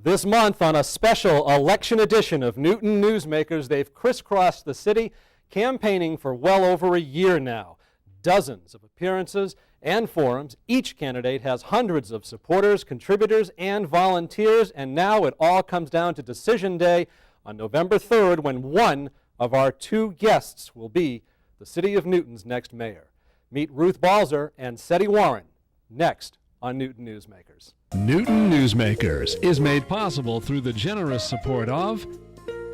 This month, on a special election edition of Newton Newsmakers, they've crisscrossed the city, campaigning for well over a year now. Dozens of appearances and forums. Each candidate has hundreds of supporters, contributors, and volunteers, and now it all comes down to Decision Day on November 3rd, when one of our two guests will be the City of Newton's next mayor. Meet Ruth Balser and Setti next on Newton Newsmakers. Newton Newsmakers is made possible through the generous support of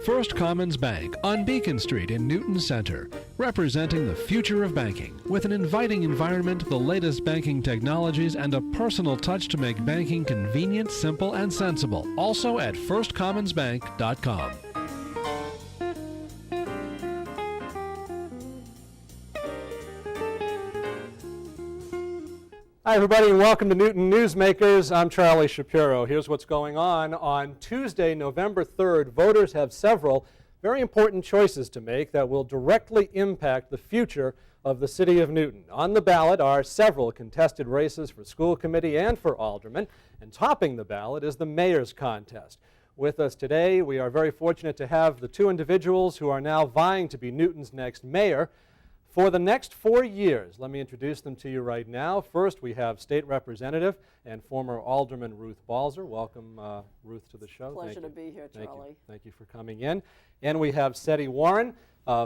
First Commons Bank on Beacon Street in Newton Center, representing the future of banking with an inviting environment, the latest banking technologies, and a personal touch to make banking convenient, simple, and sensible. Also at firstcommonsbank.com. Hi, everybody, and welcome to Newton Newsmakers. I'm Charlie Shapiro. Here's what's going on. On Tuesday, November 3rd, voters have several very important choices to make that will directly impact the future of the City of Newton. On the ballot are several contested races for school committee and for aldermen, and topping the ballot is the mayor's contest. With us today, we are very fortunate to have the two individuals who are now vying to be Newton's next mayor. For the next 4 years, let me introduce them to you right now. First, we have State Representative and former Alderman Ruth Balser. Welcome, Ruth, to the show. Pleasure to be here, Charlie. Thank you for coming in. And we have Setti,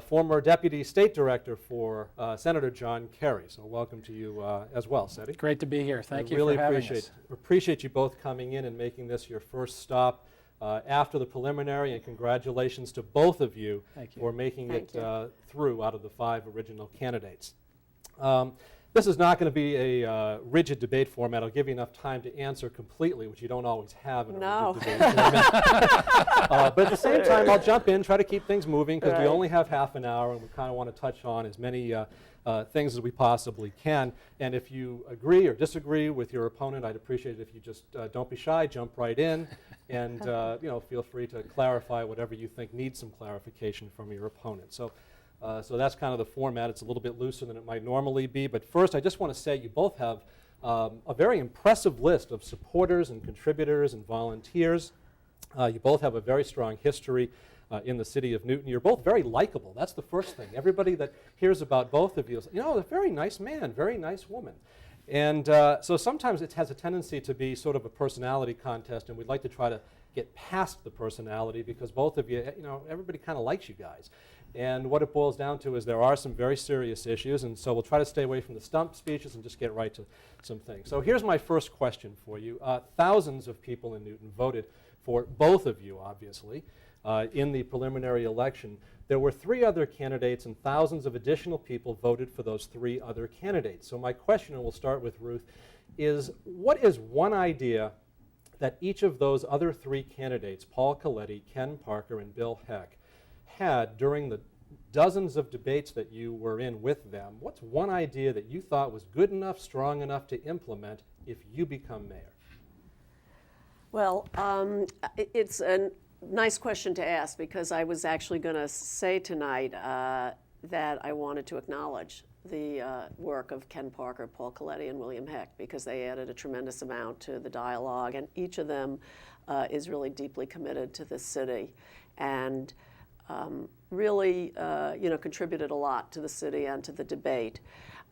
former Deputy State Director for Senator John Kerry. So welcome to you as well, Setti. Great to be here. Thank you really for having us. Appreciate you both coming in and making this your first stop after the preliminary, and congratulations to both of you for making it through out of the 5 original candidates. This is not going to be a rigid debate format. I'll give you enough time to answer completely, which you don't always have in a rigid debate format. But at the same time, I'll jump in, try to keep things moving, because we only have half an hour, and we kind of want to touch on as many things as we possibly can. And if you agree or disagree with your opponent, I'd appreciate it if you just don't be shy, jump right in, and feel free to clarify whatever you think needs some clarification from your opponent. So that's kind of the format. It's a little bit looser than it might normally be. But first, I just want to say you both have a very impressive list of supporters and contributors and volunteers. You both have a very strong history in the City of Newton. You're both very likable. That's the first thing. Everybody that hears about both of you is, a very nice man, very nice woman. And so sometimes it has a tendency to be sort of a personality contest, and we'd like to try to get past the personality, because both of you, everybody kind of likes you guys. And what it boils down to is there are some very serious issues, and so we'll try to stay away from the stump speeches and just get right to some things. So here's my first question for you. Thousands of people in Newton voted for both of you, obviously, in the preliminary election. There were 3 other candidates, and thousands of additional people voted for those 3 other candidates. So my question, and we'll start with Ruth, is what is one idea that each of those other 3 candidates, Paul Coletti, Ken Parker, and Bill Heck, had during the dozens of debates that you were in with them? What's one idea that you thought was good enough, strong enough to implement if you become mayor? Well, it's a nice question to ask, because I was actually going to say tonight that I wanted to acknowledge the work of Ken Parker, Paul Coletti, and William Heck, because they added a tremendous amount to the dialogue, and each of them is really deeply committed to the city, and really contributed a lot to the city and to the debate.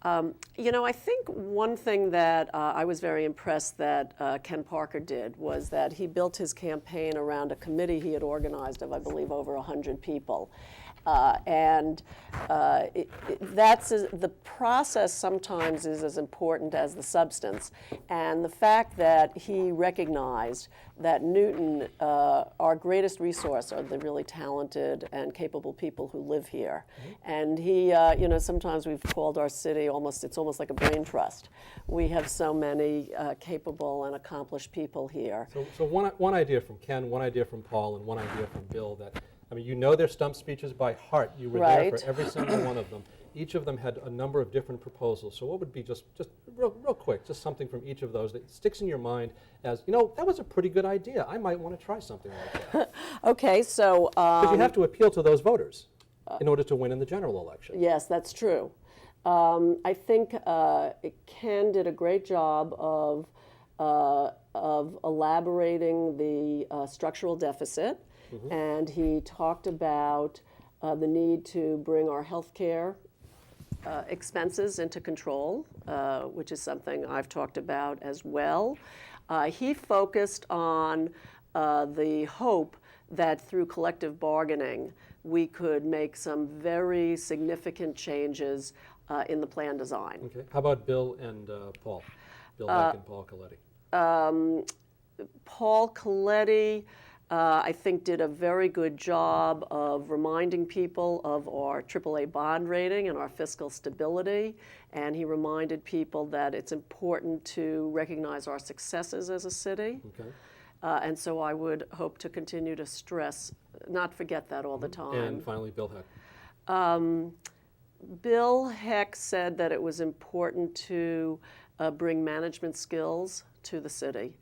I think one thing that I was very impressed that Ken Parker did was that he built his campaign around a committee he had organized of, I believe, over 100 people. The process sometimes is as important as the substance. And the fact that he recognized that Newton, our greatest resource, are the really talented and capable people who live here. Mm-hmm. And he, sometimes we've called our city it's almost like a brain trust. We have so many capable and accomplished people here. So one idea from Ken, one idea from Paul, and one idea from Bill that, their stump speeches by heart. You were there for every single one of them. Each of them had a number of different proposals. So what would be just real quick, just something from each of those that sticks in your mind as, that was a pretty good idea. I might want to try something like that. Okay, so... Because you have to appeal to those voters in order to win in the general election. Yes, that's true. I think Ken did a great job of of elaborating the structural deficit, and he talked about the need to bring our healthcare expenses into control, which is something I've talked about as well. He focused on the hope that through collective bargaining, we could make some very significant changes in the plan design. Okay. How about Bill and Paul? Bill Heck and Paul Coletti. Paul Coletti, I think, did a very good job of reminding people of our AAA bond rating and our fiscal stability, and he reminded people that it's important to recognize our successes as a city. Okay. And so I would hope to continue to stress, not forget that all the time. And finally, Bill Heck. Bill Heck said that it was important to bring management skills to the city,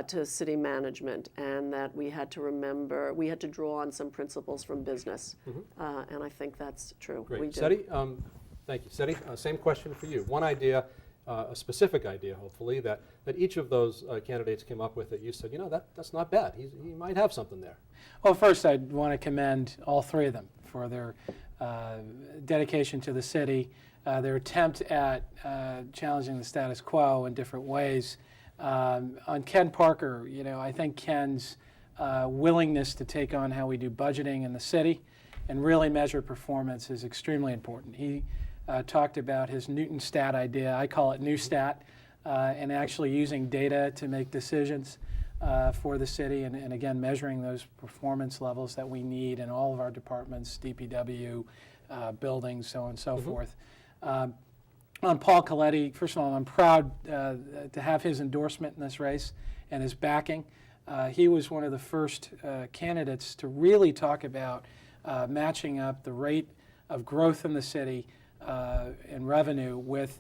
to city management, and that we had to draw on some principles from business. And I think that's true. Great. We did. Setti, thank you. Setti, same question for you. One idea, a specific idea, hopefully, that each of those candidates came up with that you said, you know, that's not bad. He might have something there. Well, first, I'd want to commend all three of them for their dedication to the city, their attempt at challenging the status quo in different ways. On Ken Parker, you know, I think Ken's willingness to take on how we do budgeting in the city and really measure performance is extremely important. He talked about his Newton stat idea. I call it New Stat, and actually using data to make decisions for the city, and again, measuring those performance levels that we need in all of our departments, DPW, buildings, so on and so forth. On Paul Coletti, first of all, I'm proud to have his endorsement in this race and his backing. He was one of the first candidates to really talk about matching up the rate of growth in the city and revenue with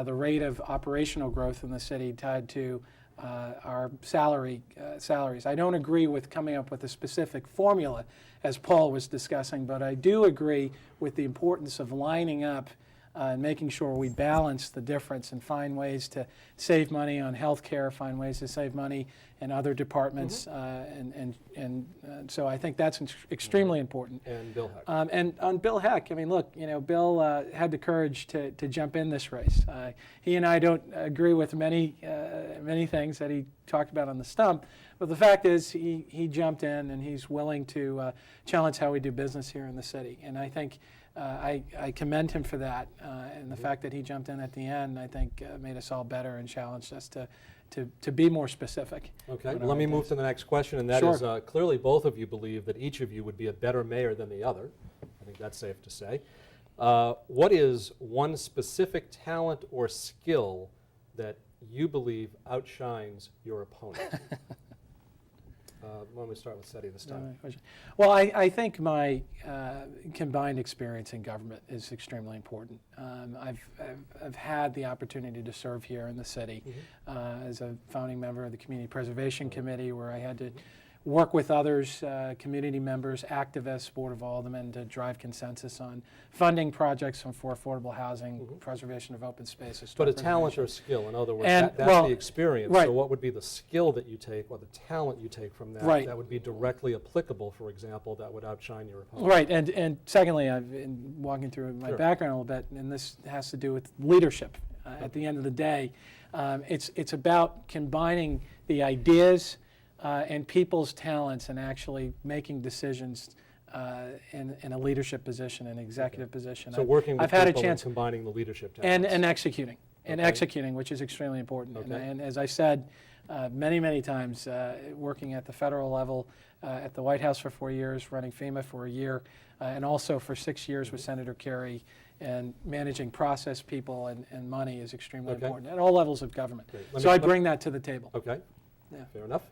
the rate of operational growth in the city tied to our salaries. I don't agree with coming up with a specific formula, as Paul was discussing, but I do agree with the importance of lining up and making sure we balance the difference and find ways to save money on health care, find ways to save money in other departments, and so I think that's extremely important. And Bill Heck. And on Bill Heck, I mean, look, you know, Bill had the courage to jump in this race. He and I don't agree with many things that he talked about on the stump, but the fact is he jumped in and he's willing to challenge how we do business here in the city. And I think I commend him for that, and the fact that he jumped in at the end, I think, made us all better and challenged us to be more specific. Okay, let me move to the next question, and that is clearly both of you believe that each of you would be a better mayor than the other. I think that's safe to say. What is one specific talent or skill that you believe outshines your opponent? Why don't we start with Setti this time? Well, I think my combined experience in government is extremely important. I've had the opportunity to serve here in the city as a founding member of the Community Preservation Committee, where I had to work with others, community members, activists, Board of Aldermen, to drive consensus on funding projects for affordable housing, preservation of open spaces. But a talent or skill, in other words, And, that's well, the experience. right. So what would be the skill that you take or the talent you take from that that would be directly applicable, for example, that would outshine your opponent? Right, and secondly, I've been walking through my background a little bit, and this has to do with leadership. At the end of the day, it's about combining the ideas and people's talents and actually making decisions in a leadership position, an executive position. So working with I've had people a chance and combining the leadership talents. and executing. And executing, which is extremely important. And as I said many times, working at the federal level, at the White House for 4 years, running FEMA for a year, and also for 6 years with Senator Kerry, and managing process, people, and money is extremely important at all levels of government. So I bring that to the table. Okay, fair enough.